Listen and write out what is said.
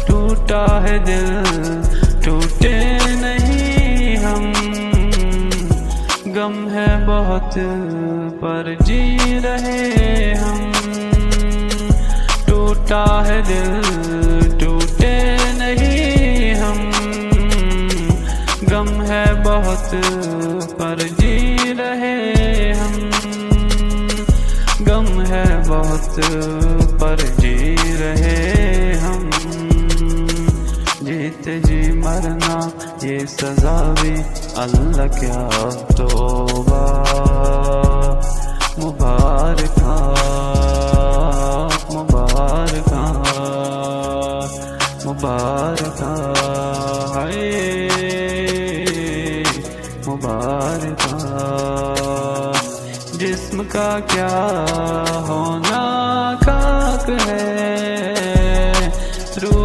टूटा है दिल टूटे नहीं हम, गम है बहुत पर जी रहे हम। टूटा है दिल टूटे नहीं हम, गम है बहुत पर जी रहे हम। गम है बहुत पर जी रहे हम। जीते जी मरना ये सजा भी अल्लाह क्या तौबा। मुबारका मुबारका मुबारका हाय मुबारका। जिस्म का क्या होना